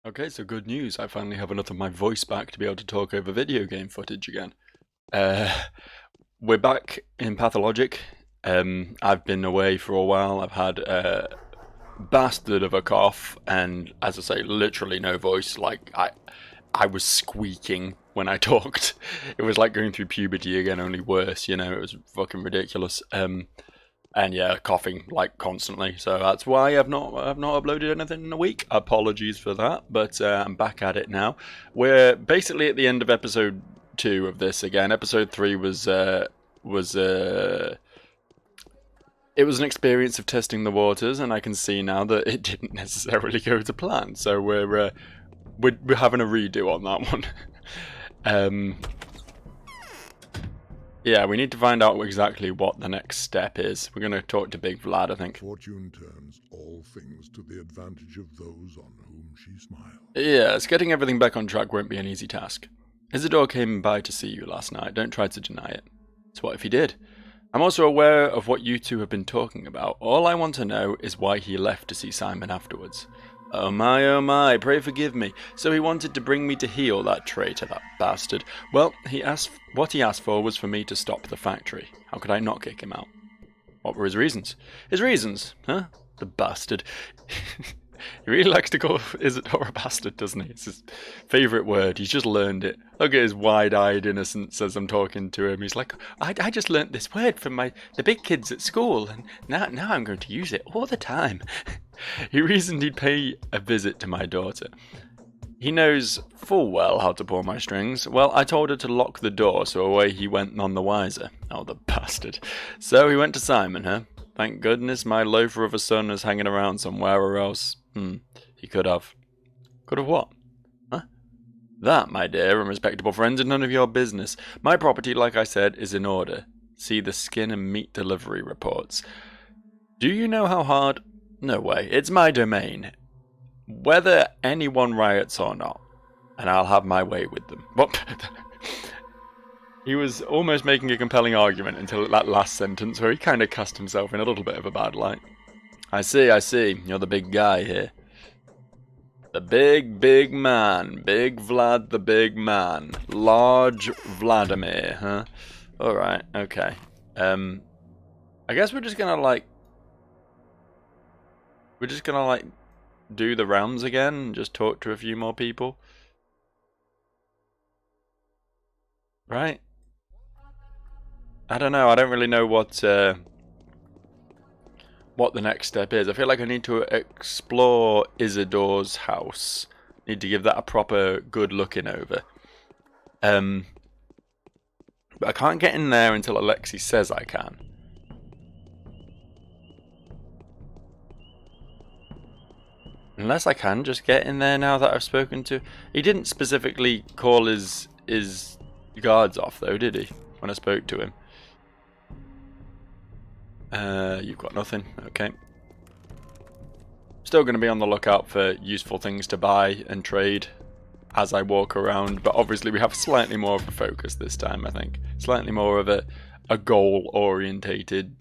Okay, so good news. I finally have enough of my voice back to be able to talk over video game footage again. Uh, we're back in Pathologic. I've been away for a while. I've had a bastard of a cough, and as I say, literally no voice. I was squeaking when I talked. It was like going through puberty again, only worse. It was fucking ridiculous. And yeah, coughing like constantly. So that's why I've not uploaded anything in a week. Apologies for that, but I'm back at it now. We're basically at the end of episode 2 of this again. Episode 3 was it was an experience of testing the waters, and I can see now that it didn't necessarily go to plan. So we're having a redo on that one. um, Yeah, we need to find out exactly what the next step is. We're going to talk to Big Vlad, I think. Fortune turns all things to the advantage of those on whom she smiles. Yes, getting everything back on track won't be an easy task. Isidore came by to see you last night. Don't try to deny it. So what if he did? I'm also aware of what you two have been talking about. All I want to know is why he left to see Simon afterwards. Oh my, pray forgive me. So he wanted to bring me to heal that traitor, that bastard. Well, what he asked for was for me to stop the factory. How could I not kick him out? What were his reasons? His reasons? Huh? The bastard. He really likes to call Isidore a bastard, doesn't he? It's his favourite word. He's just learned it. Look at his wide-eyed innocence as I'm talking to him. He's like, I just learnt this word from the big kids at school, and now I'm going to use it all the time. He reasoned he'd pay a visit to my daughter. He knows full well how to pull my strings. Well, I told her to lock the door, so away he went none the wiser. Oh, the bastard. So he went to Simon, huh? Thank goodness my loafer of a son is hanging around somewhere, or else... he could have. Could have what? Huh? That, my dear and respectable friends, is none of your business. My property, like I said, is in order. See the skin and meat delivery reports. Do you know how hard... No way, it's my domain. Whether anyone riots or not, and I'll have my way with them. What? He was almost making a compelling argument until that last sentence where he kind of cast himself in a little bit of a bad light. I see. You're the big guy here. The big man. Big Vlad the big man. Large Vladimir, huh? Alright, okay. I guess we're just gonna do the rounds again and just talk to a few more people. Right? I don't know. I don't really know what the next step is. I feel like I need to explore Isidore's house. Need to give that a proper good looking over. But I can't get in there until Alexei says I can. Unless I can just get in there now that I've spoken to... He didn't specifically call his guards off though, did he? When I spoke to him. You've got nothing. Okay. Still going to be on the lookout for useful things to buy and trade as I walk around, but obviously we have slightly more of a focus this time, I think. Slightly more of a goal-orientated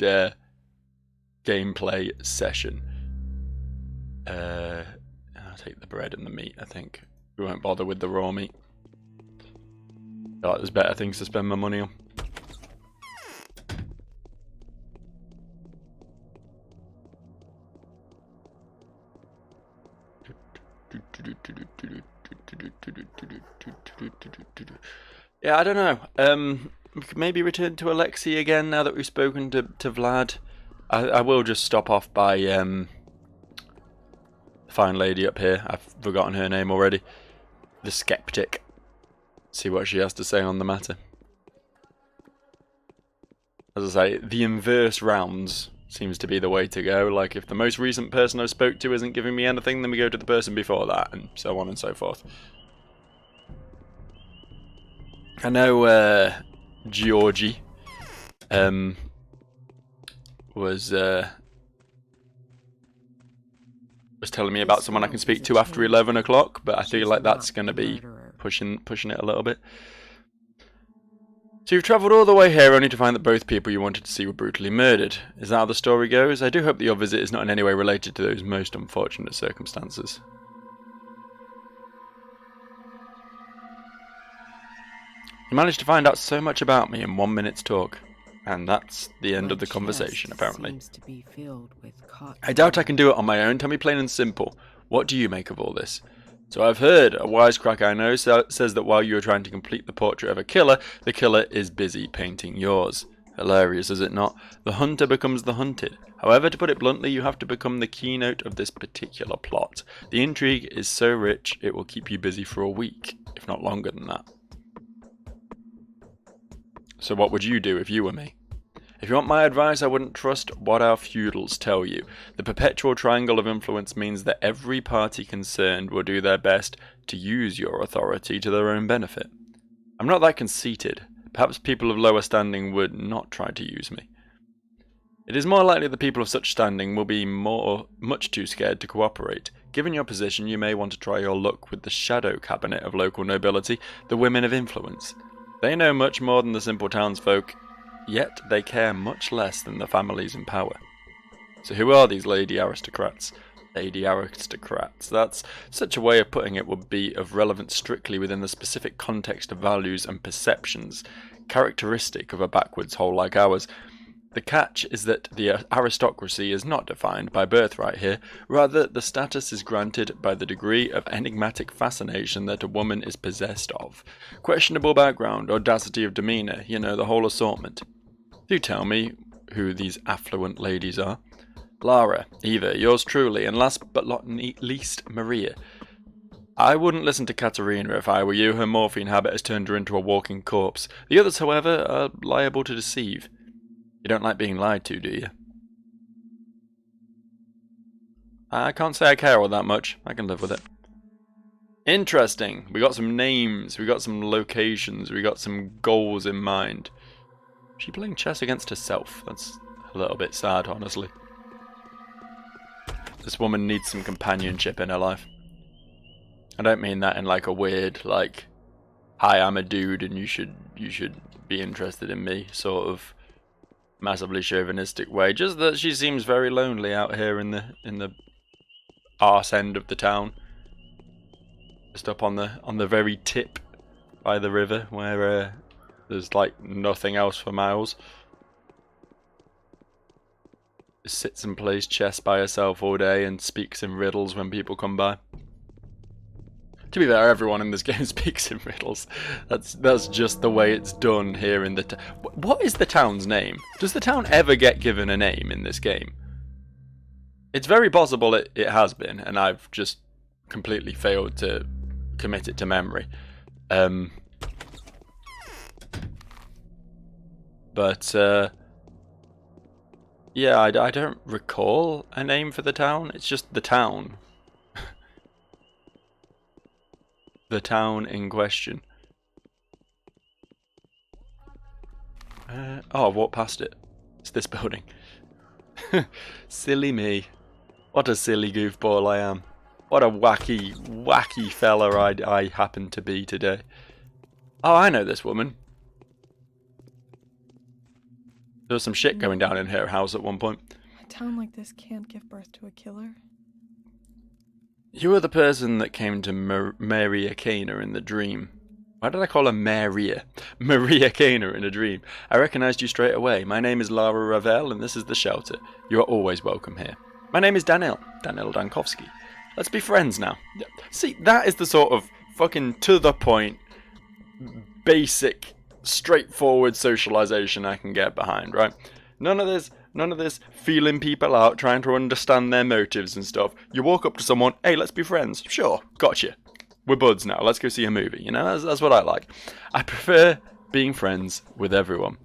gameplay session. I'll take the bread and the meat, I think. We won't bother with the raw meat. I feel like there's better things to spend my money on. Yeah, I don't know. We could maybe return to Alexei again now that we've spoken to Vlad. I will just stop off by the fine lady up here. I've forgotten her name already. The skeptic. See what she has to say on the matter. As I say, the inverse rounds seems to be the way to go. Like, if the most recent person I spoke to isn't giving me anything, then we go to the person before that, and so on and so forth. I know Georgie was telling me about someone I can speak to after 11 o'clock, but I feel like that's going to be pushing it a little bit. So you've travelled all the way here only to find that both people you wanted to see were brutally murdered. Is that how the story goes? I do hope that your visit is not in any way related to those most unfortunate circumstances. You managed to find out so much about me in 1 minute's talk. And that's the end My of the conversation, chest apparently. seems to be filled with cotton. I doubt I can do it on my own. Tell me plain and simple. What do you make of all this? So I've heard, a wisecrack I know says that while you are trying to complete the portrait of a killer, the killer is busy painting yours. Hilarious, is it not? The hunter becomes the hunted. However, to put it bluntly, you have to become the keynote of this particular plot. The intrigue is so rich, it will keep you busy for a week, if not longer than that. So what would you do if you were me? If you want my advice, I wouldn't trust what our feudals tell you. The perpetual triangle of influence means that every party concerned will do their best to use your authority to their own benefit. I'm not that conceited. Perhaps people of lower standing would not try to use me. It is more likely that people of such standing will be much too scared to cooperate. Given your position, you may want to try your luck with the shadow cabinet of local nobility, the women of influence. They know much more than the simple townsfolk, yet they care much less than the families in power. So who are these lady aristocrats? Lady aristocrats. That's such a way of putting it would be of relevance strictly within the specific context of values and perceptions, characteristic of a backwards hole like ours. The catch is that the aristocracy is not defined by birthright here, rather the status is granted by the degree of enigmatic fascination that a woman is possessed of. Questionable background, audacity of demeanour, the whole assortment. Do tell me who these affluent ladies are. Lara, Eva, yours truly, and last but not least, Maria. I wouldn't listen to Katerina if I were you. Her morphine habit has turned her into a walking corpse. The others, however, are liable to deceive. You don't like being lied to, do you? I can't say I care all that much. I can live with it. Interesting. We got some names, we got some locations, we got some goals in mind. Is she playing chess against herself? That's a little bit sad, honestly. This woman needs some companionship in her life. I don't mean that in like a weird, like, hi, I'm a dude and you should be interested in me sort of massively chauvinistic way. Just that she seems very lonely out here in the arse end of the town, just up on the very tip by the river where there's like nothing else for miles. Just sits and plays chess by herself all day and speaks in riddles when people come by. To be fair, everyone in this game speaks in riddles. That's just the way it's done here in the What is the town's name? Does the town ever get given a name in this game? It's very possible it has been, and I've just completely failed to commit it to memory. Yeah, I don't recall a name for the town. It's just the town. The town in question. Oh, I've walked past it. It's this building. Silly me. What a silly goofball I am. What a wacky fella I happen to be today. Oh, I know this woman. There was some shit going down in her house at one point. A town like this can't give birth to a killer. You were the person that came to Maria Kana in the dream. Why did I call her Maria? Maria Kana in a dream. I recognized you straight away. My name is Lara Ravel, and this is the shelter. You are always welcome here. My name is Daniel Dankovsky. Let's be friends now. See, that is the sort of fucking to the point, basic, straightforward socialization I can get behind, right? None of this feeling people out, trying to understand their motives and stuff. You walk up to someone, hey, let's be friends. Sure, gotcha. We're buds now, let's go see a movie. That's what I like. I prefer being friends with everyone.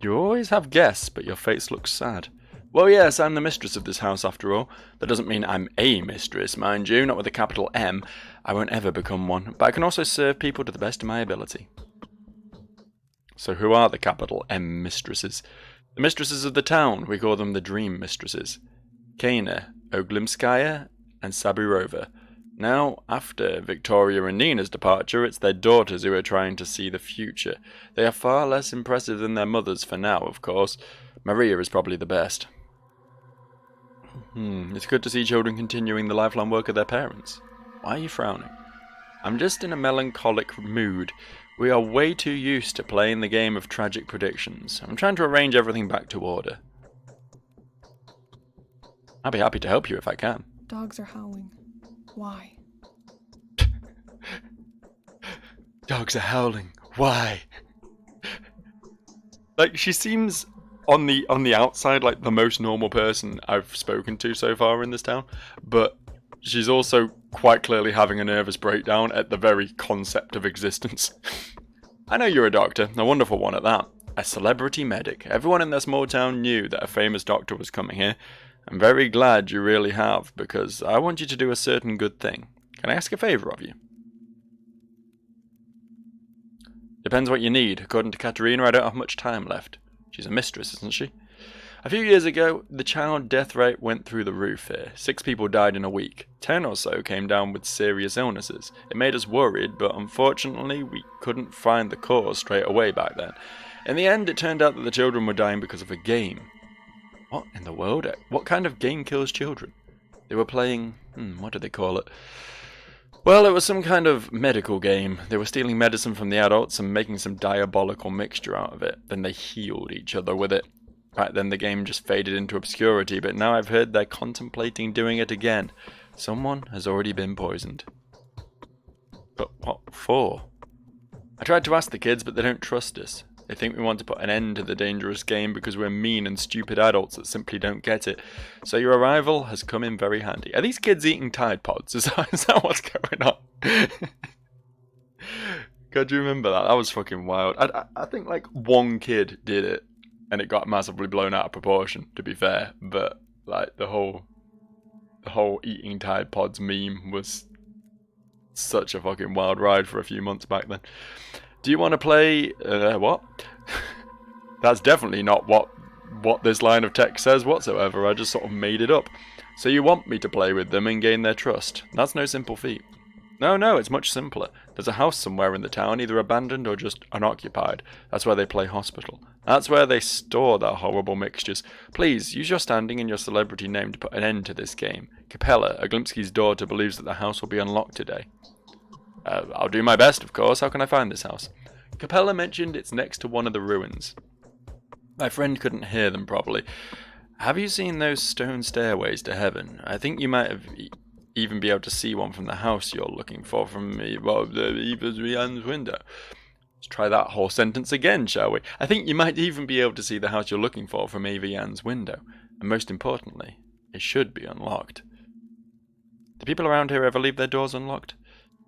You always have guests, but your face looks sad. Well, yes, I'm the mistress of this house after all. That doesn't mean I'm a mistress, mind you, not with a capital M. I won't ever become one, but I can also serve people to the best of my ability. So who are the capital M mistresses? The mistresses of the town, we call them the dream mistresses. Kana, Oglimskaya, and Sabirova. Now, after Victoria and Nina's departure, it's their daughters who are trying to see the future. They are far less impressive than their mothers for now, of course. Maria is probably the best. It's good to see children continuing the lifelong work of their parents. Why are you frowning? I'm just in a melancholic mood. We are way too used to playing the game of tragic predictions. I'm trying to arrange everything back to order. I'll be happy to help you if I can. Dogs are howling. Why? Dogs are howling. Why? Like, she seems on the outside like the most normal person I've spoken to so far in this town, but she's also quite clearly having a nervous breakdown at the very concept of existence. I know you're a doctor, a wonderful one at that. A celebrity medic. Everyone in their small town knew that a famous doctor was coming here. I'm very glad you really have, because I want you to do a certain good thing. Can I ask a favour of you? Depends what you need. According to Katerina, I don't have much time left. She's a mistress, isn't she? A few years ago, the child death rate went through the roof here. 6 people died in a week. 10 or so came down with serious illnesses. It made us worried, but unfortunately we couldn't find the cause straight away back then. In the end, it turned out that the children were dying because of a game. What in the world? What kind of game kills children? They were playing... what do they call it? Well, it was some kind of medical game. They were stealing medicine from the adults and making some diabolical mixture out of it. Then they healed each other with it. Back then the game just faded into obscurity, but now I've heard they're contemplating doing it again. Someone has already been poisoned. But what for? I tried to ask the kids, but they don't trust us. They think we want to put an end to the dangerous game because we're mean and stupid adults that simply don't get it. So your arrival has come in very handy. Are these kids eating Tide Pods? Is that what's going on? God, do you remember that? That was fucking wild. I think like one kid did it, and it got massively blown out of proportion, to be fair. But like the whole eating Tide Pods meme was such a fucking wild ride for a few months back then. Do you want to play... what? That's definitely not what this line of text says whatsoever. I just sort of made it up. So you want me to play with them and gain their trust. That's no simple feat. No, it's much simpler. There's a house somewhere in the town, either abandoned or just unoccupied. That's where they play hospital. That's where they store their horrible mixtures. Please, use your standing and your celebrity name to put an end to this game. Capella, Aglimski's daughter, believes that the house will be unlocked today. I'll do my best, of course. How can I find this house? Capella mentioned it's next to one of the ruins. My friend couldn't hear them properly. Have you seen those stone stairways to heaven? I think you might have even be able to see one from the house you're looking for from Eva's window. Let's try that whole sentence again, shall we? I think you might even be able to see the house you're looking for from Eva Yann's window. And most importantly, it should be unlocked. Do people around here ever leave their doors unlocked?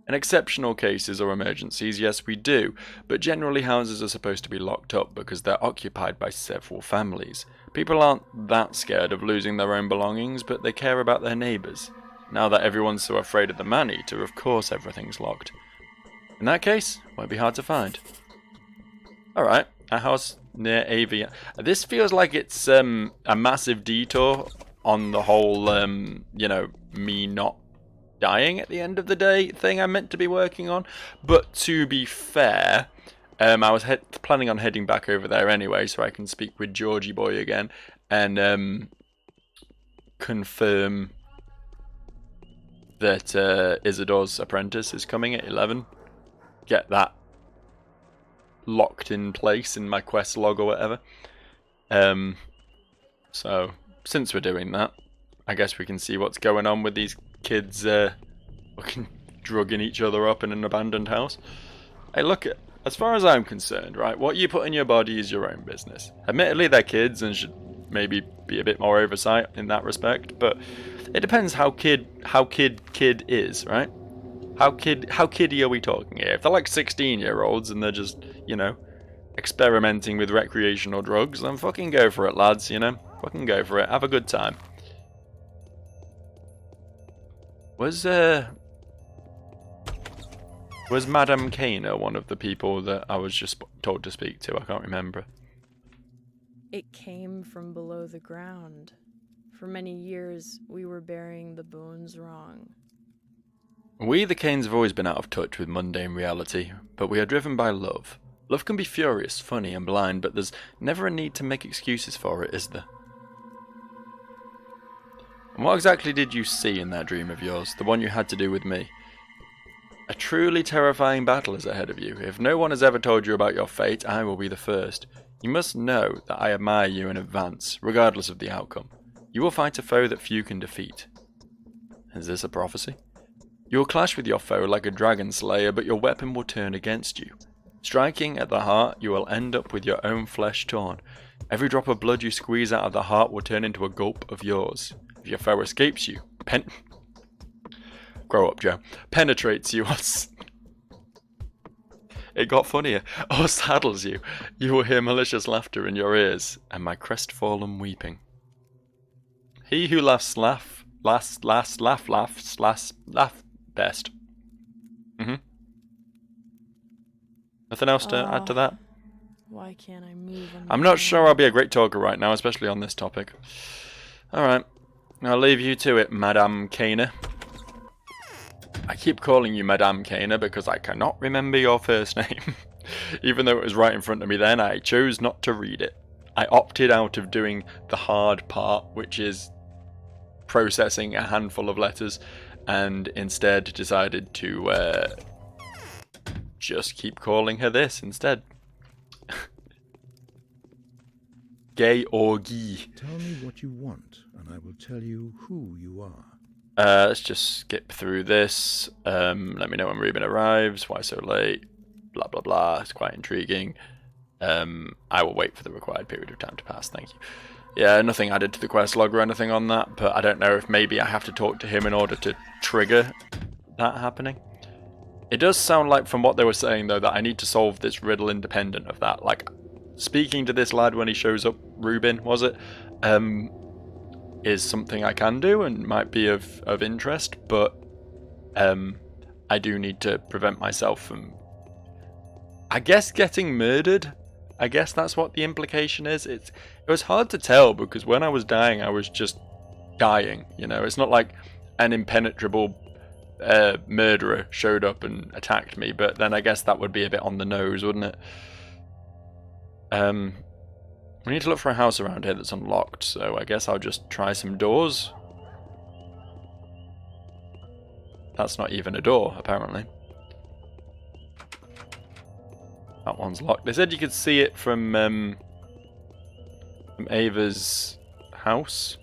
In exceptional cases or emergencies, yes we do, but generally houses are supposed to be locked up because they're occupied by several families. People aren't that scared of losing their own belongings, but they care about their neighbours. Now that everyone's so afraid of the man-eater, of course everything's locked. In that case, won't be hard to find. Alright, a house near AV. This feels like it's a massive detour on the whole, me not dying at the end of the day thing I'm meant to be working on. But to be fair, I was planning on heading back over there anyway, so I can speak with Georgie Boy again and confirm that Isidore's apprentice is coming at 11. Get that locked in place in my quest log or whatever. So since we're doing that, I guess we can see what's going on with these kids fucking drugging each other up in an abandoned house. Hey, look, as far as I'm concerned, right, what you put in your body is your own business. Admittedly, they're kids and should maybe be a bit more oversight in that respect, but it depends how kid is, right? How kiddie are we talking here? If they're like 16-year-olds and they're just, experimenting with recreational drugs, then fucking go for it, lads, Fucking go for it. Have a good time. Was Madame Kana one of the people that I was just told to speak to? I can't remember. It came from below the ground. For many years, we were burying the bones wrong. We, the Kanes, have always been out of touch with mundane reality, but we are driven by love. Love can be furious, funny, and blind, but there's never a need to make excuses for it, is there? And what exactly did you see in that dream of yours, the one you had to do with me? A truly terrifying battle is ahead of you. If no one has ever told you about your fate, I will be the first. You must know that I admire you in advance, regardless of the outcome. You will fight a foe that few can defeat. Is this a prophecy? You will clash with your foe like a dragon slayer, but your weapon will turn against you. Striking at the heart, you will end up with your own flesh torn. Every drop of blood you squeeze out of the heart will turn into a gulp of yours. If your foe escapes you, grow up, Joe. Penetrates you. It got funnier. Or saddles you. You will hear malicious laughter in your ears, and my crestfallen weeping. He who laughs laughs best. Nothing else to add to that? Why can't I move? I'm not sure I'll be a great talker right now, especially on this topic. Alright. I'll leave you to it, Madame Kana. I keep calling you Madame Kana because I cannot remember your first name. Even though it was right in front of me then, I chose not to read it. I opted out of doing the hard part, which is processing a handful of letters, and instead decided to just keep calling her this instead. Georgi. Tell me what you want, and I will tell you who you are. Let's just skip through this. Let me know when Ruben arrives. Why so late? Blah blah blah. It's quite intriguing. I will wait for the required period of time to pass. Thank you. Yeah, nothing added to the quest log or anything on that, but I don't know if maybe I have to talk to him in order to trigger that happening. It does sound like, from what they were saying though, that I need to solve this riddle independent of that. Like, speaking to this lad when he shows up, Ruben, was it? Is something I can do and might be of interest, but I do need to prevent myself from, I guess, getting murdered. I guess that's what the implication is. It was hard to tell because when I was dying, I was just dying. You know, it's not like an impenetrable murderer showed up and attacked me, but then I guess that would be a bit on the nose, wouldn't it? We need to look for a house around here that's unlocked, so I guess I'll just try some doors. That's not even a door, apparently. That one's locked. They said you could see it from Ava's house,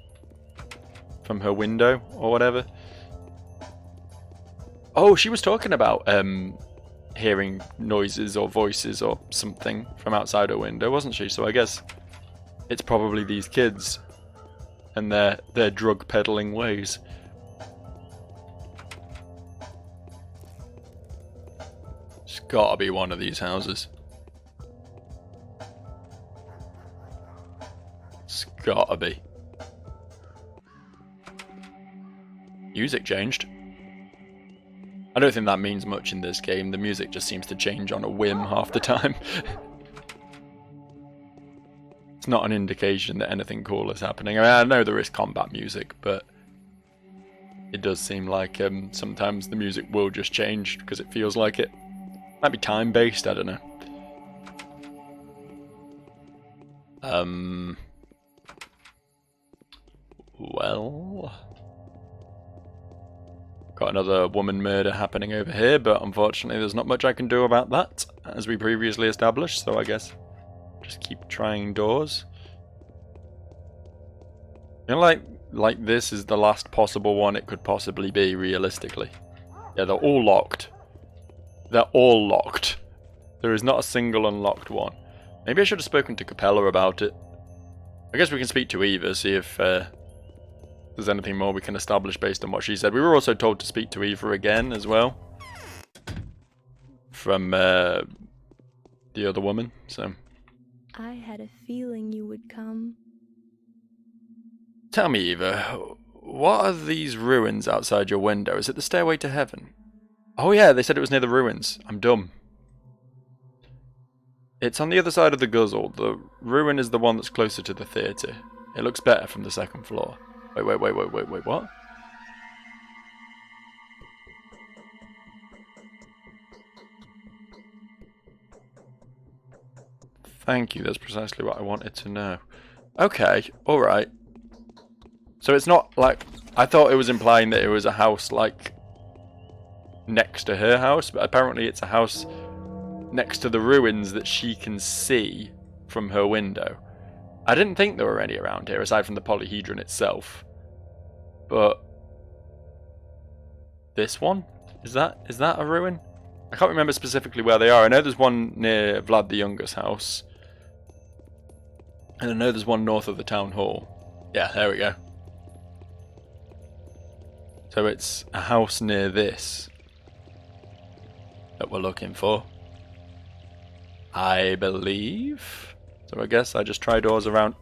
from her window or whatever. Oh, she was talking about hearing noises or voices or something from outside her window, wasn't she? So I guess it's probably these kids and their drug peddling ways. It's gotta be one of these houses. It's gotta be. Music changed. I don't think that means much in this game. The music just seems to change on a whim half the time. It's not an indication that anything cool is happening. I mean, I know there is combat music, but it does seem like sometimes the music will just change because it feels like it. Might be time-based, I don't know. Well, got another woman murder happening over here, but unfortunately there's not much I can do about that, as we previously established, so I guess just keep trying doors. You know, like this is the last possible one it could possibly be, realistically. Yeah, they're all locked. They're all locked. There is not a single unlocked one. Maybe I should have spoken to Capella about it. I guess we can speak to Eva, see if there's anything more we can establish based on what she said. We were also told to speak to Eva again as well. From the other woman, so. I had a feeling you would come. Tell me, Eva, what are these ruins outside your window? Is it the stairway to heaven? Oh yeah, they said it was near the ruins. I'm dumb. It's on the other side of the guzzle. The ruin is the one that's closer to the theatre. It looks better from the second floor. Wait, what? Thank you, that's precisely what I wanted to know. Okay, alright. So it's not like... I thought it was implying that it was a house like next to her house, but apparently it's a house next to the ruins that she can see from her window. I didn't think there were any around here, aside from the polyhedron itself. But this one? Is that a ruin? I can't remember specifically where they are. I know there's one near Vlad the Younger's house. And I know there's one north of the town hall. Yeah, there we go. So it's a house near this that we're looking for, I believe. So I guess I just try doors around.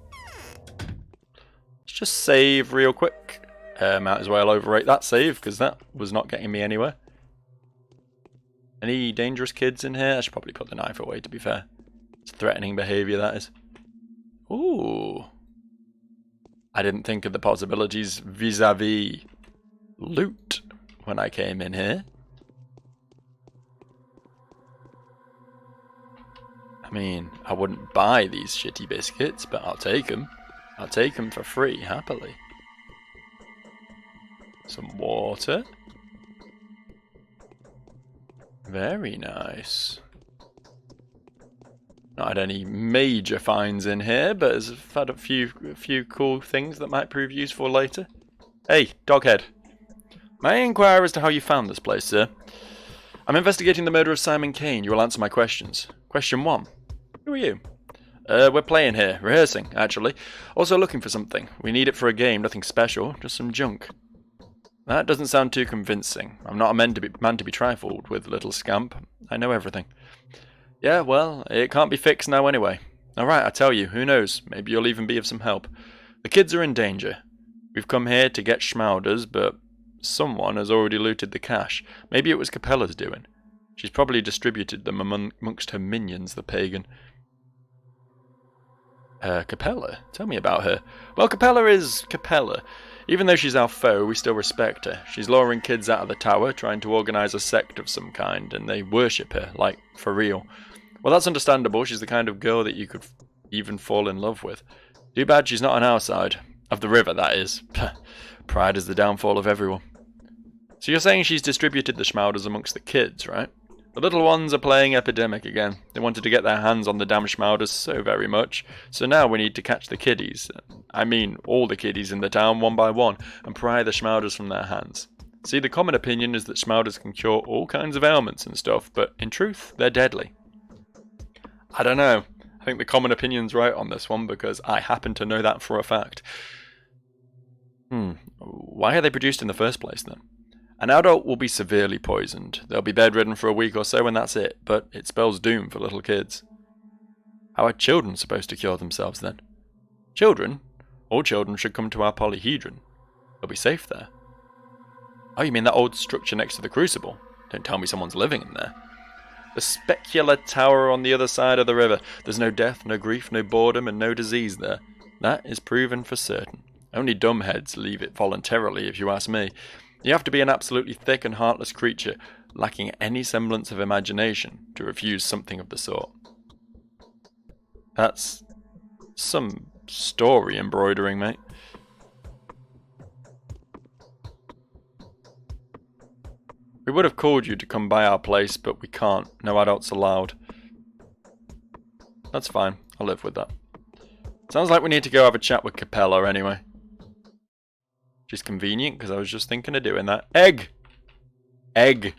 Let's just save real quick. Might as well overrate that save, because that was not getting me anywhere. Any dangerous kids in here? I should probably put the knife away, to be fair. It's threatening behaviour, that is. Ooh. I didn't think of the possibilities vis-a-vis loot when I came in here. I mean, I wouldn't buy these shitty biscuits, but I'll take them. I'll take them for free, happily. Some water. Very nice. Not had any major finds in here, but I've had a few cool things that might prove useful later. Hey, Doghead. May I inquire as to how you found this place, sir? I'm investigating the murder of Simon Kane. You will answer my questions. Question 1. Who are you? We're playing here. Rehearsing, actually. Also looking for something. We need it for a game. Nothing special. Just some junk. That doesn't sound too convincing. I'm not a man to be trifled with, little scamp. I know everything. Yeah, well, it can't be fixed now anyway. Alright, I tell you, who knows? Maybe you'll even be of some help. The kids are in danger. We've come here to get schmauders, but someone has already looted the cash. Maybe it was Capella's doing. She's probably distributed them amongst her minions, the pagan. Capella? Tell me about her. Well, Capella is Capella. Even though she's our foe, we still respect her. She's luring kids out of the tower, trying to organise a sect of some kind, and they worship her, like, for real. Well, that's understandable. She's the kind of girl that you could even fall in love with. Too bad she's not on our side. Of the river, that is. Pride is the downfall of everyone. So you're saying she's distributed the schmauders amongst the kids, right? The little ones are playing Epidemic again. They wanted to get their hands on the damn schmauders so very much. So now we need to catch the kiddies. I mean, all the kiddies in the town, one by one, and pry the schmauders from their hands. See, the common opinion is that schmauders can cure all kinds of ailments and stuff, but in truth, they're deadly. I don't know. I think the common opinion's right on this one, because I happen to know that for a fact. Why are they produced in the first place, then? An adult will be severely poisoned. They'll be bedridden for a week or so and that's it, but it spells doom for little kids. How are children supposed to cure themselves then? Children? All children should come to our polyhedron. They'll be safe there. Oh, you mean that old structure next to the crucible? Don't tell me someone's living in there. The specular tower on the other side of the river. There's no death, no grief, no boredom, and no disease there. That is proven for certain. Only dumbheads leave it voluntarily, if you ask me. You have to be an absolutely thick and heartless creature, lacking any semblance of imagination, to refuse something of the sort. That's some story embroidering, mate. We would have called you to come by our place, but we can't. No adults allowed. That's fine. I'll live with that. Sounds like we need to go have a chat with Capella anyway. Which is convenient, because I was just thinking of doing that. Egg! Egg!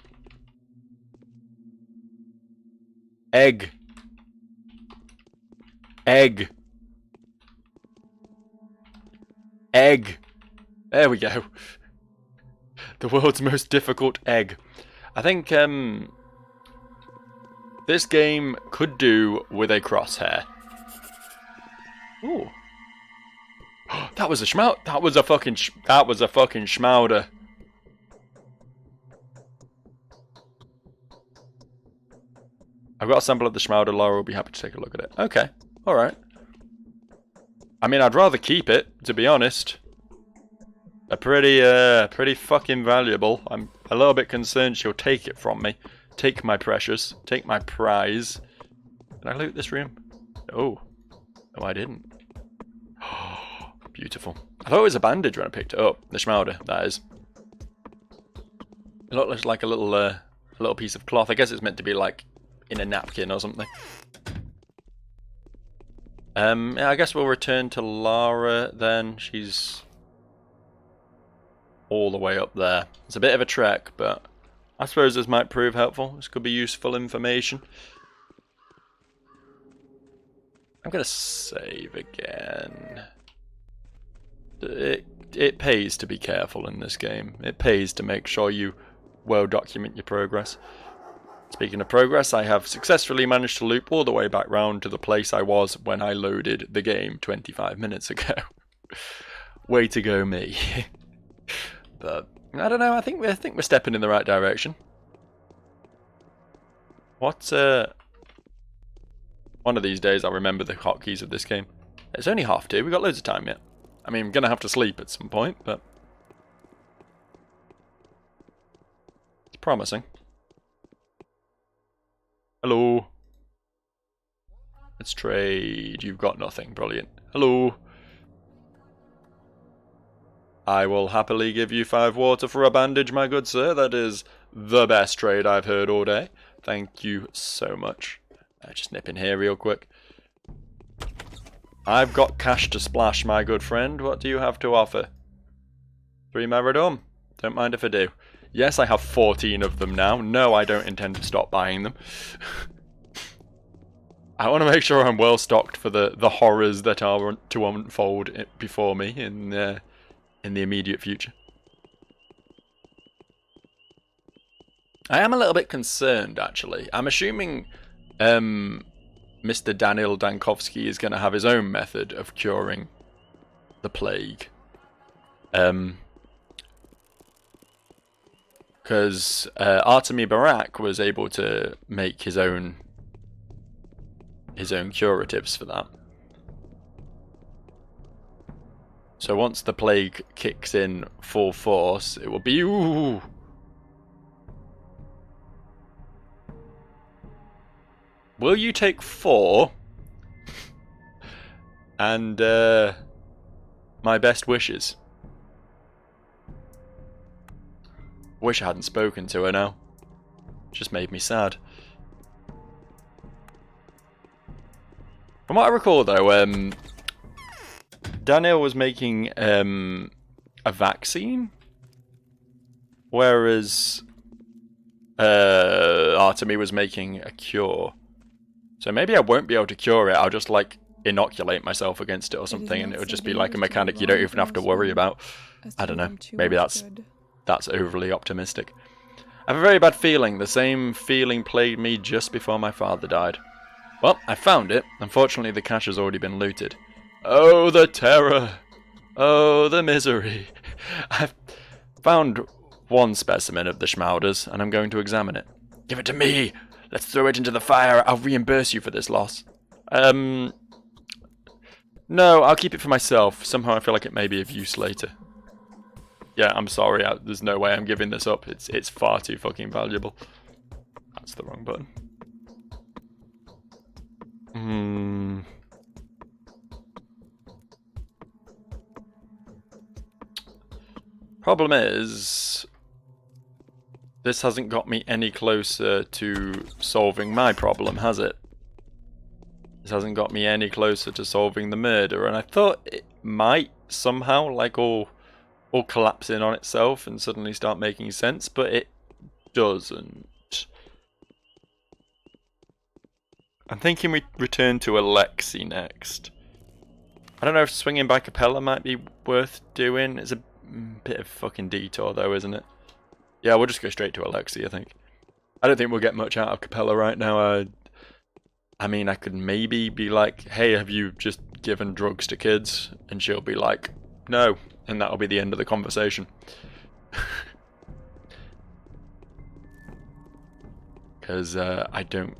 Egg! Egg! Egg! There we go. The world's most difficult egg. I think this game could do with a crosshair. Ooh. That was a schmau. That was a fucking schmauder. I've got a sample of the schmauder. Laura will be happy to take a look at it. Okay. Alright. I mean, I'd rather keep it, to be honest. Pretty fucking valuable. I'm a little bit concerned she'll take it from me. Take my precious. Take my prize. Did I loot this room? Oh. No, I didn't. Beautiful. I thought it was a bandage when I picked it up. The schmauder, that is. It looks like a little piece of cloth. I guess it's meant to be like in a napkin or something. Yeah, I guess we'll return to Lara then. She's all the way up there. It's a bit of a trek, but I suppose this might prove helpful. This could be useful information. I'm gonna save again. It pays to be careful in this game. It pays to make sure you well document your progress. Speaking of progress, I have successfully managed to loop all the way back round to the place I was when I loaded the game 25 minutes ago. Way to go, me. But I don't know. I think we're stepping in the right direction. What? One of these days I'll remember the hotkeys of this game. It's only 2:30. We've got loads of time yet. I mean, I'm gonna have to sleep at some point, but it's promising. Hello. Let's trade. You've got nothing. Brilliant. Hello. I will happily give you 5 water for a bandage, my good sir. That is the best trade I've heard all day. Thank you so much. Just nip in here real quick. I've got cash to splash, my good friend. What do you have to offer? 3 Meridum. Don't mind if I do. Yes, I have 14 of them now. No, I don't intend to stop buying them. I want to make sure I'm well stocked for the horrors that are to unfold before me in the immediate future. I am a little bit concerned, actually. I'm assuming Mr. Daniel Dankovsky is going to have his own method of curing the plague. Because Artemy Barak was able to make his own curatives for that. So once the plague kicks in full force, it will be ooh. Will you take 4? And my best wishes. Wish I hadn't spoken to her now. Just made me sad. From what I recall though, Daniel was making a vaccine, whereas Artemy was making a cure. So maybe I won't be able to cure it, I'll just like inoculate myself against it or something, and it would just be like a mechanic you don't even have to worry about. I don't know, maybe that's overly optimistic. I have a very bad feeling. The same feeling plagued me just before my father died. Well, I found it. Unfortunately, the cache has already been looted. Oh, the terror! Oh, the misery! I've found one specimen of the Schmauders, and I'm going to examine it. Give it to me! Let's throw it into the fire. I'll reimburse you for this loss. No, I'll keep it for myself. Somehow I feel like it may be of use later. Yeah, I'm sorry. There's no way I'm giving this up. It's far too fucking valuable. That's the wrong button. Problem is, this hasn't got me any closer to solving my problem, has it? This hasn't got me any closer to solving the murder, and I thought it might somehow, like, all collapse in on itself and suddenly start making sense, but it doesn't. I'm thinking we return to Alexi next. I don't know if swinging by Capella might be worth doing. It's a bit of fucking detour though, isn't it? Yeah, we'll just go straight to Alexi, I think. I don't think we'll get much out of Capella right now. I mean, I could maybe be like, hey, have you just given drugs to kids? And she'll be like, no. And that'll be the end of the conversation. Because I don't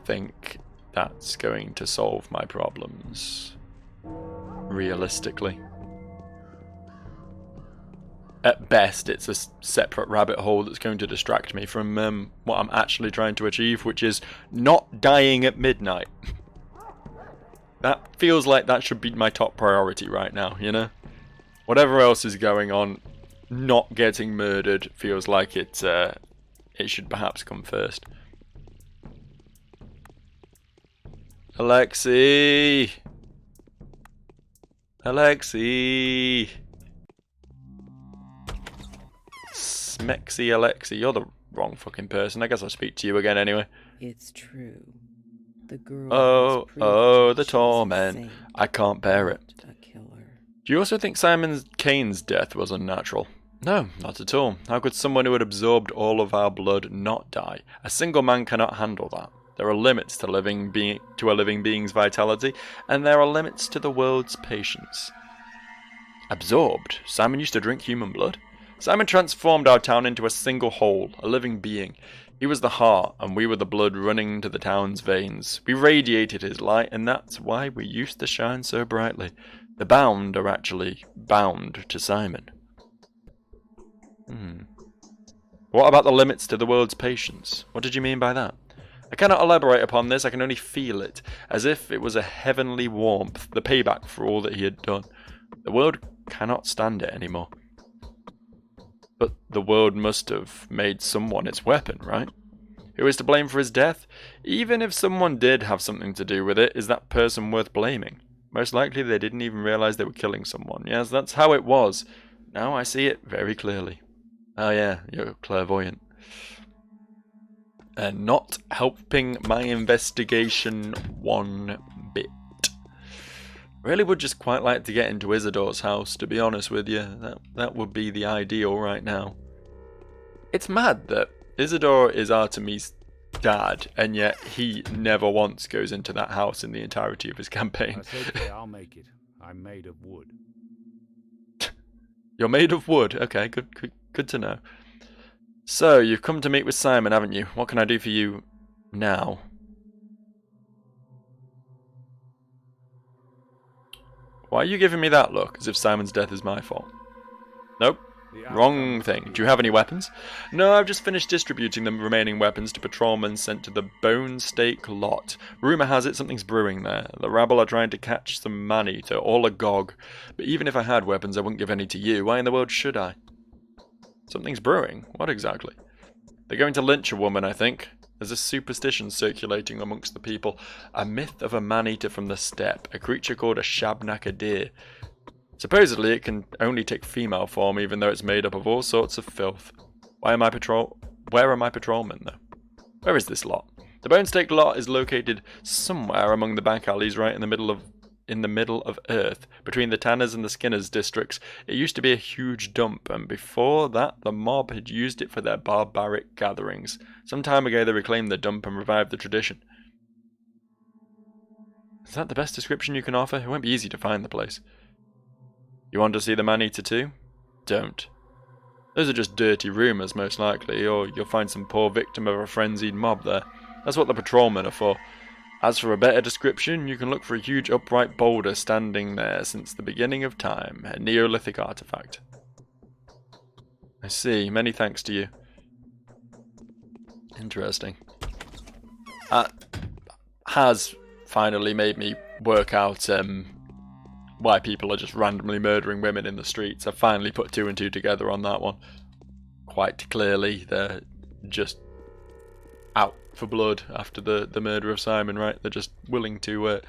think that's going to solve my problems. Realistically. At best, it's a separate rabbit hole that's going to distract me from what I'm actually trying to achieve, which is not dying at midnight. That feels like that should be my top priority right now, you know? Whatever else is going on, not getting murdered feels like it should perhaps come first. Alexi! Alexi! Smexy Alexi, you're the wrong fucking person. I guess I'll speak to you again anyway. It's true. The girl. Oh, the torment. I can't bear it. A killer. Do you also think Simon Kane's death was unnatural? No, not at all. How could someone who had absorbed all of our blood not die? A single man cannot handle that. There are limits to a living being's vitality, and there are limits to the world's patience. Absorbed? Simon used to drink human blood? Simon transformed our town into a single whole, a living being. He was the heart, and we were the blood running to the town's veins. We radiated his light, and that's why we used to shine so brightly. The bound are actually bound to Simon. What about the limits to the world's patience? What did you mean by that? I cannot elaborate upon this, I can only feel it, as if it was a heavenly warmth, the payback for all that he had done. The world cannot stand it anymore. But the world must have made someone its weapon, right? Who is to blame for his death? Even if someone did have something to do with it, is that person worth blaming? Most likely they didn't even realize they were killing someone. Yes, that's how it was. Now I see it very clearly. Oh yeah, you're clairvoyant. And not helping my investigation one bit. Really would just quite like to get into Isidore's house, to be honest with you. That would be the ideal right now. It's mad that Isidore is Artemis' dad, and yet he never once goes into that house in the entirety of his campaign. That's okay, I'll make it. I'm made of wood. You're made of wood? Okay, good to know. So, you've come to meet with Simon, haven't you? What can I do for you now? Why are you giving me that look, as if Simon's death is my fault? Nope. Wrong thing. Do you have any weapons? No, I've just finished distributing the remaining weapons to patrolmen sent to the Bone Stake lot. Rumour has it something's brewing there. The rabble are trying to catch some man-eater, all agog. But even if I had weapons, I wouldn't give any to you. Why in the world should I? Something's brewing? What exactly? They're going to lynch a woman, I think. There's a superstition circulating amongst the people. A myth of a man-eater from the steppe, a creature called a shabnaka deer. Supposedly it can only take female form, even though it's made up of all sorts of filth. Where are my patrolmen, though? Where is this lot? The Bone Stake lot is located somewhere among the back alleys, right in the middle of Earth, between the Tanners and the Skinners districts. It used to be a huge dump, and before that the mob had used it for their barbaric gatherings. Some time ago they reclaimed the dump and revived the tradition. Is that the best description you can offer? It won't be easy to find the place. You want to see the man-eater too? Don't. Those are just dirty rumours, most likely, or you'll find some poor victim of a frenzied mob there. That's what the patrolmen are for. As for a better description, you can look for a huge upright boulder standing there since the beginning of time, a Neolithic artifact. I see, many thanks to you. Interesting. That has finally made me work out why people are just randomly murdering women in the streets. I finally put two and two together on that one. Quite clearly, they're just out for blood after the murder of Simon, right? They're just willing to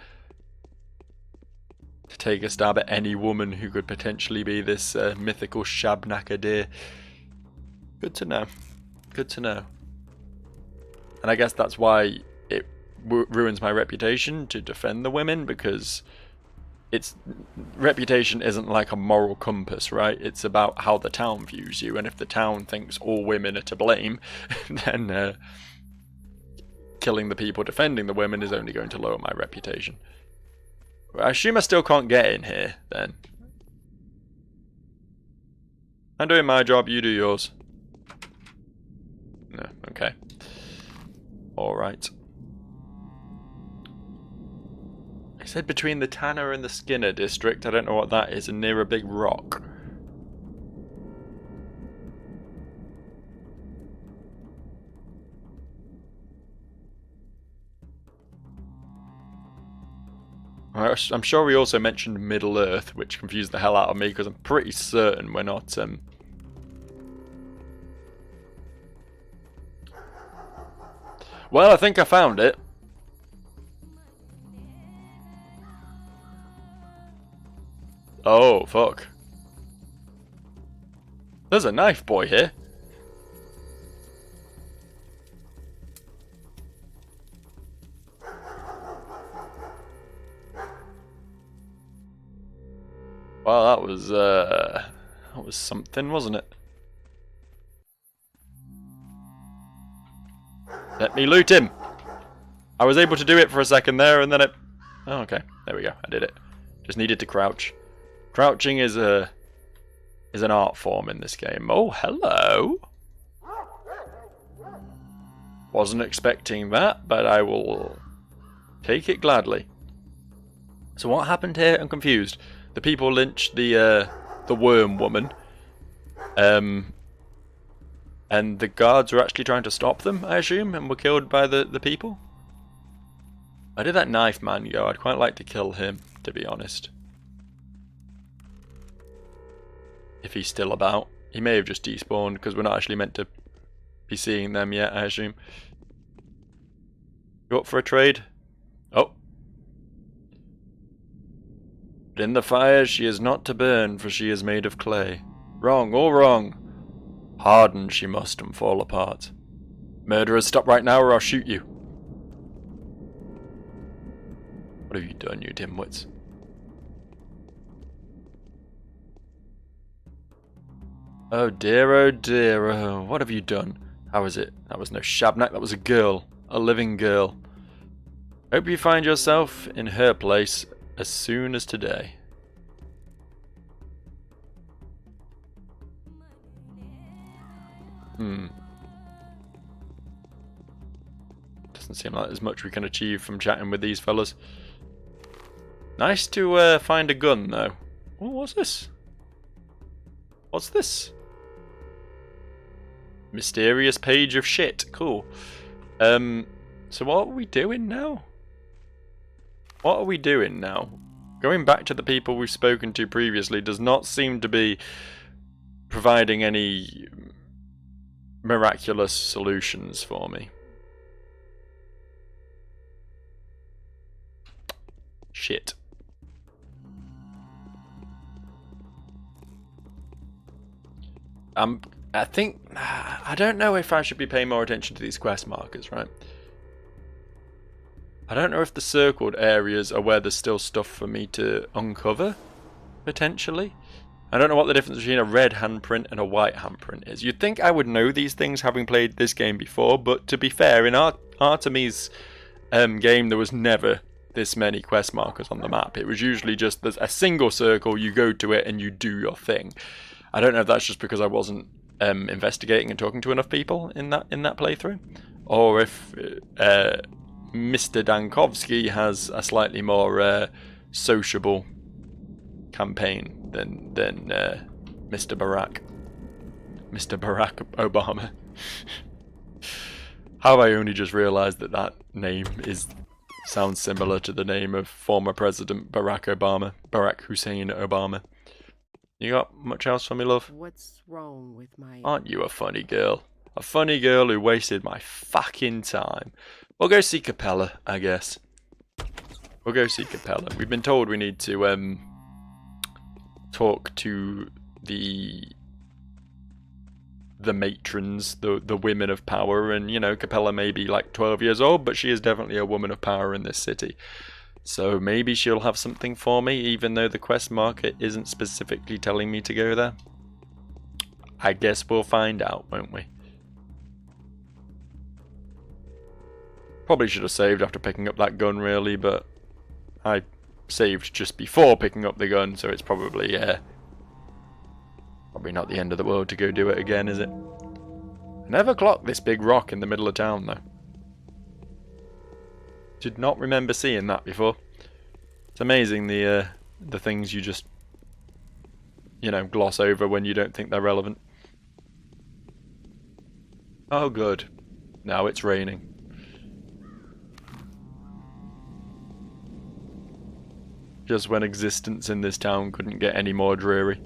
take a stab at any woman who could potentially be this mythical shabnaka deer. Good to know. Good to know. And I guess that's why it ruins my reputation to defend the women, because its reputation isn't like a moral compass, right? It's about how the town views you, and if the town thinks all women are to blame, then killing the people defending the women is only going to lower my reputation. I assume I still can't get in here, then. I'm doing my job, you do yours. No, okay. Alright. I said between the Tanner and the Skinner district. I don't know what that is, and near a big rock. I'm sure we also mentioned Middle Earth, which confused the hell out of me, because I'm pretty certain we're not Well, I think I found it. Oh, fuck. There's a knife boy here. Well, that was something, wasn't it? Let me loot him. I was able to do it for a second there, and then it. Oh, okay, there we go. I did it. Just needed to crouch. Crouching is an art form in this game. Oh, hello. Wasn't expecting that, but I will take it gladly. So what happened here? I'm confused. The people lynched the worm woman. And the guards were actually trying to stop them, I assume, and were killed by the people? Where did that knife man go? I'd quite like to kill him, to be honest. If he's still about. He may have just despawned, because we're not actually meant to be seeing them yet, I assume. You up for a trade? Oh. But in the fire she is not to burn, for she is made of clay. Wrong, all wrong. Harden she must and fall apart. Murderers, stop right now or I'll shoot you. What have you done, you dimwits? Oh dear, oh, what have you done? How is it? That was no shabnak, that was a girl. A living girl. Hope you find yourself in her place as soon as today. Doesn't seem like there's much we can achieve from chatting with these fellas. Nice to find a gun though. Oh, what's this? What's this? Mysterious page of shit. Cool. So what are we doing now? What are we doing now? Going back to the people we've spoken to previously does not seem to be providing any miraculous solutions for me. Shit. I don't know if I should be paying more attention to these quest markers, right? I don't know if the circled areas are where there's still stuff for me to uncover, potentially. I don't know what the difference between a red handprint and a white handprint is. You'd think I would know these things having played this game before, but to be fair, in Artemis' game there was never this many quest markers on the map. It was usually just there's a single circle, you go to it and you do your thing. I don't know if that's just because I wasn't investigating and talking to enough people in that playthrough, or if Mr. Dankovsky has a slightly more sociable campaign than Mr. Barack Obama. Have I only just realised that name sounds similar to the name of former President Barack Hussein Obama. You got much else for me, love? What's wrong with my... Aren't you a funny girl? A funny girl who wasted my fucking time. We'll go see Capella, I guess. We'll go see Capella. We've been told we need to talk to the matrons, the women of power, and you know, Capella may be like 12 years old, but she is definitely a woman of power in this city. So maybe she'll have something for me, even though the quest marker isn't specifically telling me to go there. I guess we'll find out, won't we? Probably should have saved after picking up that gun, really, but I saved just before picking up the gun, so it's probably not the end of the world to go do it again, is it? I never clocked this big rock in the middle of town, though. Did not remember seeing that before. It's amazing the things you just, you know, gloss over when you don't think they're relevant. Oh good. Now it's raining. Just when existence in this town couldn't get any more dreary.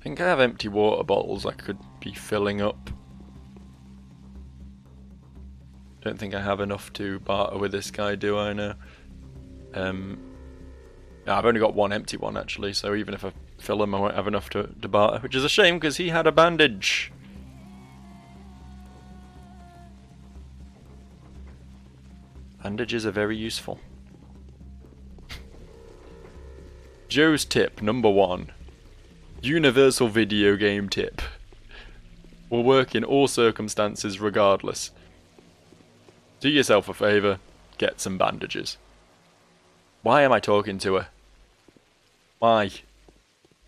I think I have empty water bottles I could be filling up. Don't think I have enough to barter with this guy, do I now? I've only got one empty one actually, so even if I fill him I won't have enough to barter, which is a shame because he had a bandage. Bandages are very useful. Joe's tip number 1. Universal video game tip. Will work in all circumstances regardless. Do yourself a favour, get some bandages. Why am I talking to her? Why?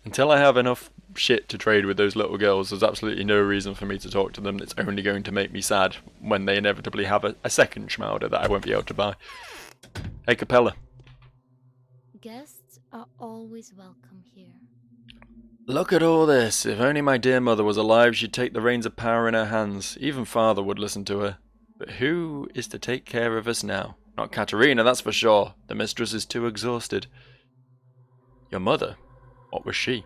Until I have enough shit to trade with those little girls, there's absolutely no reason for me to talk to them. It's only going to make me sad when they inevitably have a second schmouder that I won't be able to buy. Hey Capella. Guests are always welcome here. Look at all this. If only my dear mother was alive, she'd take the reins of power in her hands. Even father would listen to her. But who is to take care of us now? Not Katerina, that's for sure. The mistress is too exhausted. Your mother? What was she?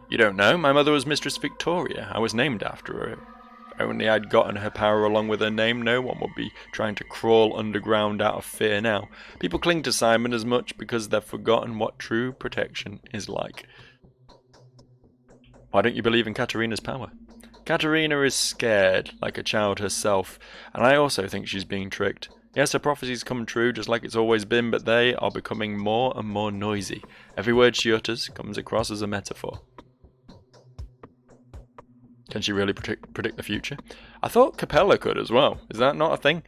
You don't know? My mother was Mistress Victoria. I was named after her. If only I'd gotten her power along with her name, no one would be trying to crawl underground out of fear now. People cling to Simon as much because they've forgotten what true protection is like. Why don't you believe in Katerina's power? Katerina is scared, like a child herself, and I also think she's being tricked. Yes, her prophecies come true just like it's always been, but they are becoming more and more noisy. Every word she utters comes across as a metaphor. Can she really predict the future? I thought Capella could as well. Is that not a thing?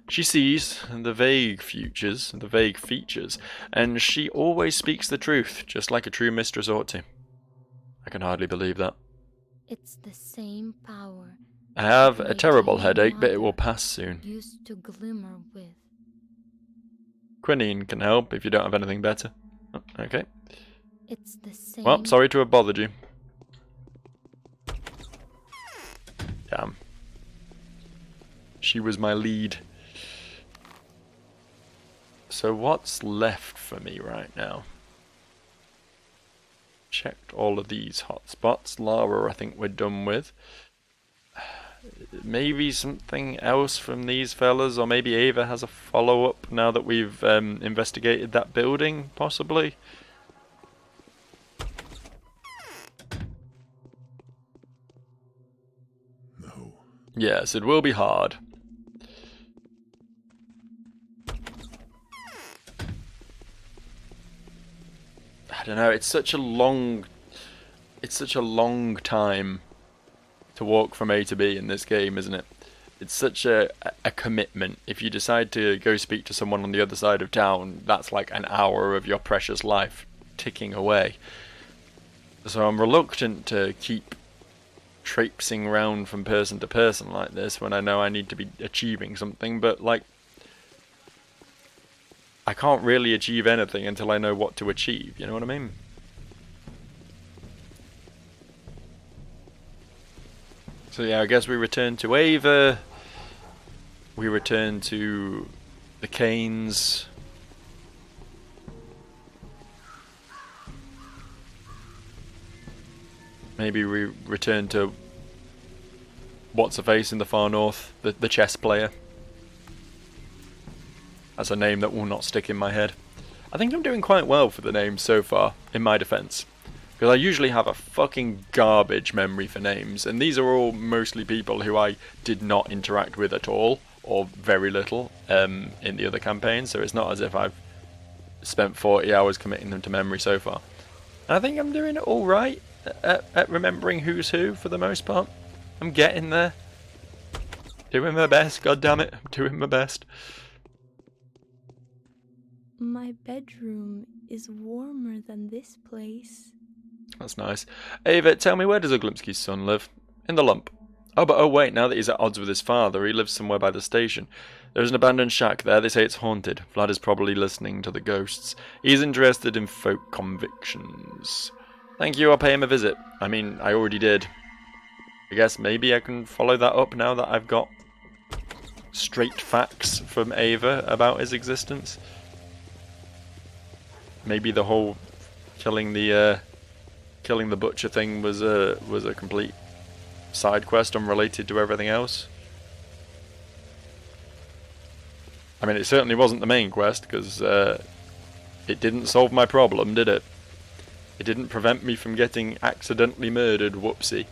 She sees the vague futures, the vague features, and she always speaks the truth, just like a true mistress ought to. I can hardly believe that. It's the same power. I have a my terrible dear headache, but it will mother pass soon. Used to glimmer with. Quinine can help if you don't have anything better. Oh, okay. It's the same. Well, sorry to have bothered you. Damn. She was my lead. So what's left for me right now? Checked all of these hotspots. Lara I think we're done with. Maybe something else from these fellas, or maybe Ava has a follow-up now that we've investigated that building, possibly. No. Yes, it will be hard. I don't know, it's such a long time to walk from A to B in this game, isn't it? It's such a commitment. If you decide to go speak to someone on the other side of town, that's like an hour of your precious life ticking away. So I'm reluctant to keep traipsing around from person to person like this when I know I need to be achieving something, but like I can't really achieve anything until I know what to achieve, you know what I mean? So yeah, I guess we return to Ava. We return to the Canes. Maybe we return to what's-her-face in the far north, the chess player. That's a name that will not stick in my head. I think I'm doing quite well for the names so far, in my defense. Because I usually have a fucking garbage memory for names, and these are all mostly people who I did not interact with at all, or very little, in the other campaigns, so it's not as if I've spent 40 hours committing them to memory so far. And I think I'm doing it alright at remembering who's who, for the most part. I'm getting there. Doing my best, goddammit, I'm doing my best. My bedroom is warmer than this place. That's nice. Ava, tell me, where does Oglimsky's son live? In the lump. Oh wait, now that he's at odds with his father, he lives somewhere by the station. There's an abandoned shack there, they say it's haunted. Vlad is probably listening to the ghosts. He's interested in folk convictions. Thank you, I'll pay him a visit. I mean, I already did. I guess maybe I can follow that up now that I've got straight facts from Ava about his existence. Maybe the whole killing the killing the butcher thing was a complete side quest unrelated to everything else. I mean, it certainly wasn't the main quest, because it didn't solve my problem, did it? It didn't prevent me from getting accidentally murdered, whoopsie.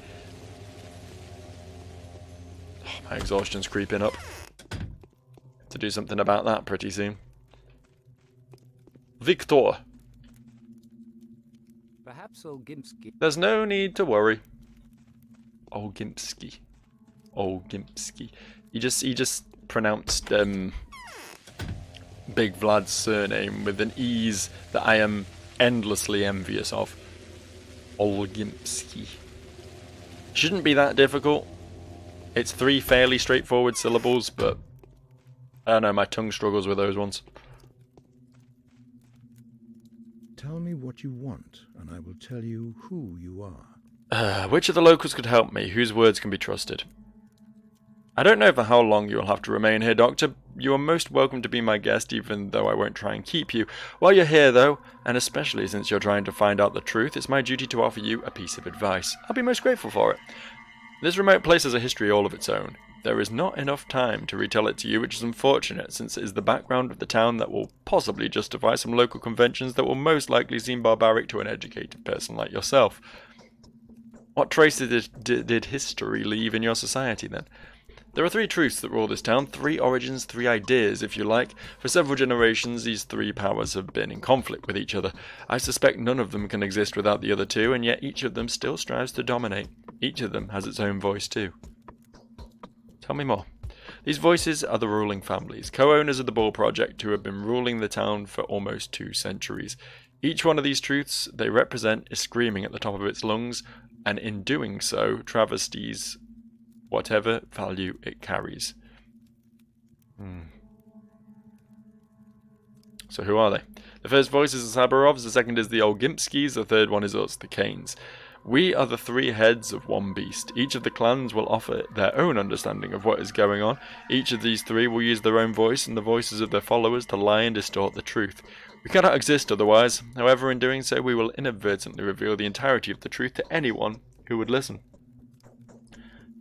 Oh, my exhaustion's creeping up. To do something about that pretty soon. Victor! Perhaps old Gimsky. There's no need to worry. Old Gimpsky. Old Gimpsky. He just pronounced Big Vlad's surname with an ease that I am endlessly envious of. Old Gimpsky. Shouldn't be that difficult. It's 3 fairly straightforward syllables, but I don't know, my tongue struggles with those ones. Tell me what you want, and I will tell you who you are. Which of the locals could help me? Whose words can be trusted? I don't know for how long you will have to remain here, Doctor. You are most welcome to be my guest, even though I won't try and keep you. While you're here, though, and especially since you're trying to find out the truth, it's my duty to offer you a piece of advice. I'll be most grateful for it. This remote place has a history all of its own. There is not enough time to retell it to you, which is unfortunate, since it is the background of the town that will possibly justify some local conventions that will most likely seem barbaric to an educated person like yourself. What traces did history leave in your society, then? There are 3 truths that rule this town, 3 origins, 3 ideas, if you like. For several generations, these 3 powers have been in conflict with each other. I suspect none of them can exist without the other 2, and yet each of them still strives to dominate. Each of them has its own voice, too. Tell me more. These voices are the ruling families, co-owners of the Ball Project, who have been ruling the town for almost 2 centuries. Each one of these truths they represent is screaming at the top of its lungs, and in doing so, travesties whatever value it carries. So who are they? The first voice is the Sabarovs, the second is the Old Gimpskis, the third one is us, the Canes. We are the 3 heads of one beast. Each of the clans will offer their own understanding of what is going on. Each of these 3 will use their own voice and the voices of their followers to lie and distort the truth. We cannot exist otherwise. However, in doing so, we will inadvertently reveal the entirety of the truth to anyone who would listen.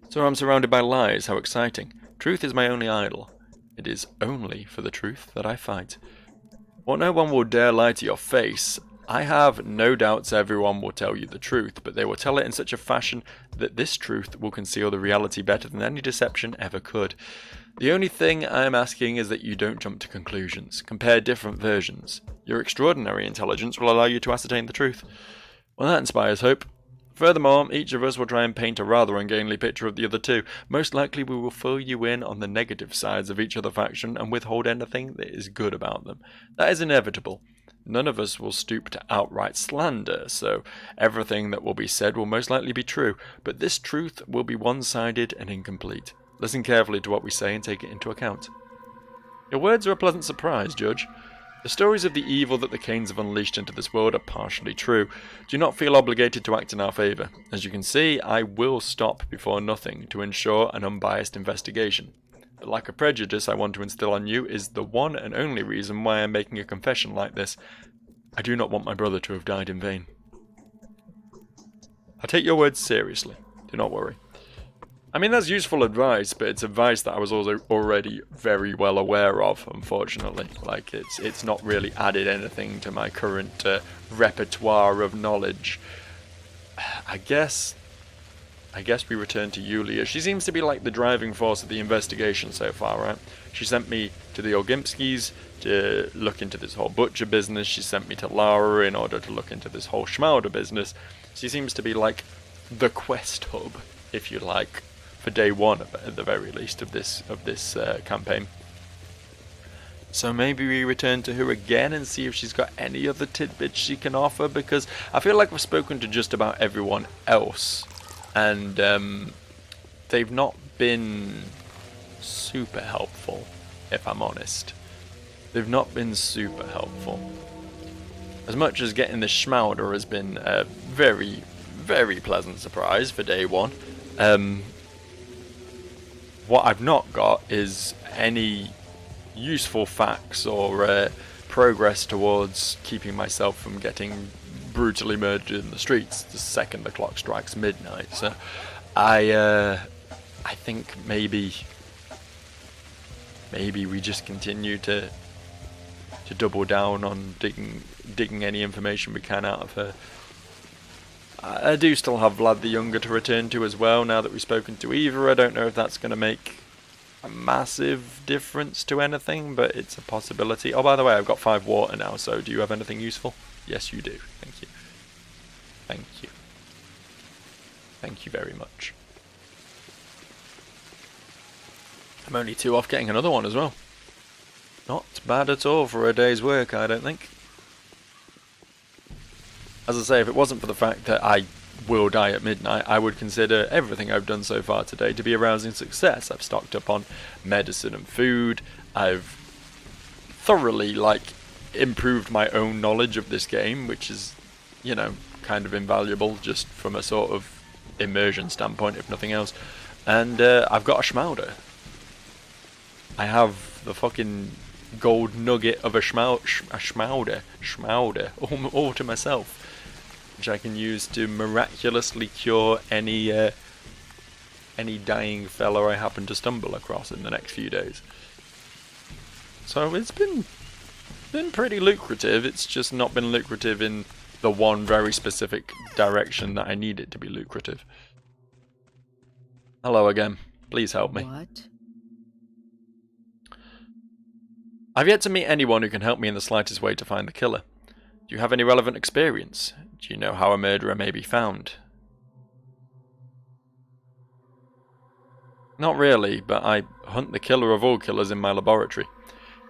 So I'm surrounded by lies, how exciting. Truth is my only idol. It is only for the truth that I fight. While no one will dare lie to your face, I have no doubts everyone will tell you the truth, but they will tell it in such a fashion that this truth will conceal the reality better than any deception ever could. The only thing I am asking is that you don't jump to conclusions. Compare different versions. Your extraordinary intelligence will allow you to ascertain the truth. Well, that inspires hope. Furthermore, each of us will try and paint a rather ungainly picture of the other 2. Most likely we will fill you in on the negative sides of each other faction and withhold anything that is good about them. That is inevitable. None of us will stoop to outright slander, so everything that will be said will most likely be true, but this truth will be one-sided and incomplete. Listen carefully to what we say and take it into account. Your words are a pleasant surprise, Judge. The stories of the evil that the Canes have unleashed into this world are partially true. Do not feel obligated to act in our favour. As you can see, I will stop before nothing to ensure an unbiased investigation. The lack of prejudice I want to instill on you is the one and only reason why I'm making a confession like this. I do not want my brother to have died in vain. I take your words seriously. Do not worry. I mean, that's useful advice, but it's advice that I was also already very well aware of, unfortunately. Like, it's not really added anything to my current repertoire of knowledge. I guess we return to Yulia. She seems to be like the driving force of the investigation so far, right? She sent me to the Ogimskis to look into this whole butcher business. She sent me to Lara in order to look into this whole Schmauder business. She seems to be like the quest hub, if you like, for day 1 at the very least of this campaign. So maybe we return to her again and see if she's got any other tidbits she can offer, because I feel like we've spoken to just about everyone else, and they've not been super helpful, if I'm honest. They've not been super helpful. As much as getting the Schmauder has been a very, very pleasant surprise for day 1, what I've not got is any useful facts or progress towards keeping myself from getting brutally murdered in the streets the second the clock strikes midnight. So I think maybe we just continue to double down on digging any information we can out of her. I do still have Vlad the Younger to return to as well now that we've spoken to Eva. I don't know if that's going to make a massive difference to anything, but it's a possibility. Oh, by the way, I've got 5 water now, so do you have anything useful? Yes, you do. Thank you. Thank you. Thank you very much. I'm only 2 off getting another one as well. Not bad at all for a day's work, I don't think. As I say, if it wasn't for the fact that I will die at midnight, I would consider everything I've done so far today to be a rousing success. I've stocked up on medicine and food. I've thoroughly, improved my own knowledge of this game, which is, you know, kind of invaluable just from a sort of immersion standpoint, if nothing else. And I've got a schmauder. I have the fucking gold nugget of a schmauder all to myself, which I can use to miraculously cure any dying fella I happen to stumble across in the next few days. So it's been pretty lucrative. It's just not been lucrative in the one very specific direction that I need it to be lucrative. Hello again. Please help me. What? I've yet to meet anyone who can help me in the slightest way to find the killer. Do you have any relevant experience? Do you know how a murderer may be found? Not really, but I hunt the killer of all killers in my laboratory.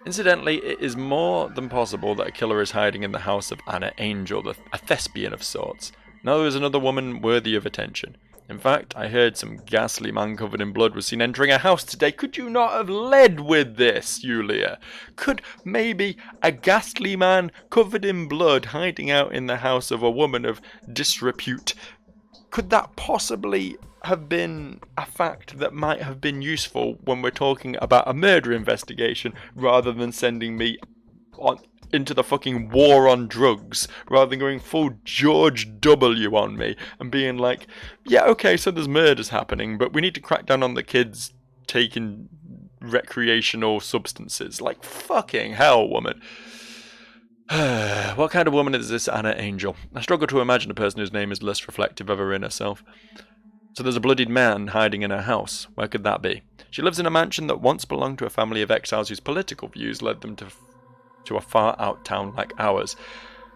Incidentally, it is more than possible that a killer is hiding in the house of Anna Angel, a thespian of sorts. Now there is another woman worthy of attention. In fact, I heard some ghastly man covered in blood was seen entering a house today. Could you not have led with this, Yulia? Could maybe a ghastly man covered in blood hiding out in the house of a woman of disrepute, could that possibly have been a fact that might have been useful when we're talking about a murder investigation, rather than sending me into the fucking war on drugs, rather than going full George W on me and being like, yeah, okay, so there's murders happening, but we need to crack down on the kids taking recreational substances. Like, fucking hell, woman. What kind of woman is this Anna Angel? I struggle to imagine a person whose name is less reflective of her inner self. So there's a bloodied man hiding in her house. Where could that be? She lives in a mansion that once belonged to a family of exiles whose political views led them to a far-out town like ours.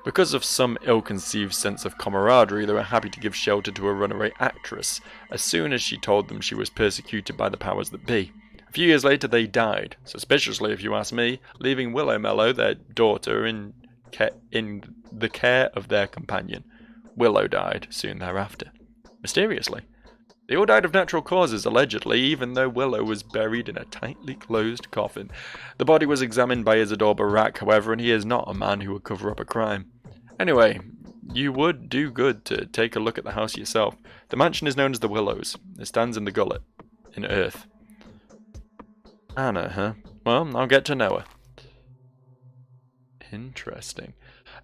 Because of some ill-conceived sense of camaraderie, they were happy to give shelter to a runaway actress, as soon as she told them she was persecuted by the powers that be. A few years later they died, suspiciously if you ask me, leaving Willow Mellow, their daughter, in the care of their companion. Willow died soon thereafter. Mysteriously. They all died of natural causes, allegedly, even though Willow was buried in a tightly closed coffin. The body was examined by Isidore Barak, however, and he is not a man who would cover up a crime. Anyway, you would do good to take a look at the house yourself. The mansion is known as the Willows. It stands in the gullet, in earth. Anna, huh? Well, I'll get to know her. Interesting.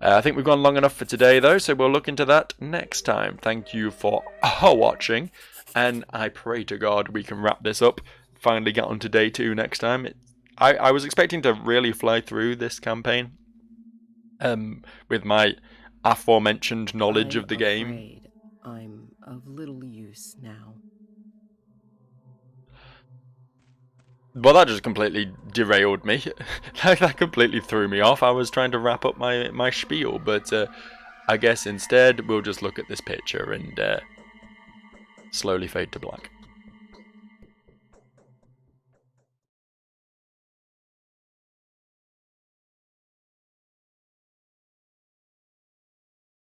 I think we've gone long enough for today, though, so we'll look into that next time. Thank you for watching, and I pray to God we can wrap this up, finally get on to day 2 next time. I was expecting to really fly through this campaign with my aforementioned knowledge of the game. I'm of little use now. Well, that just completely derailed me. That completely threw me off. I was trying to wrap up my spiel, but I guess instead we'll just look at this picture and slowly fade to black.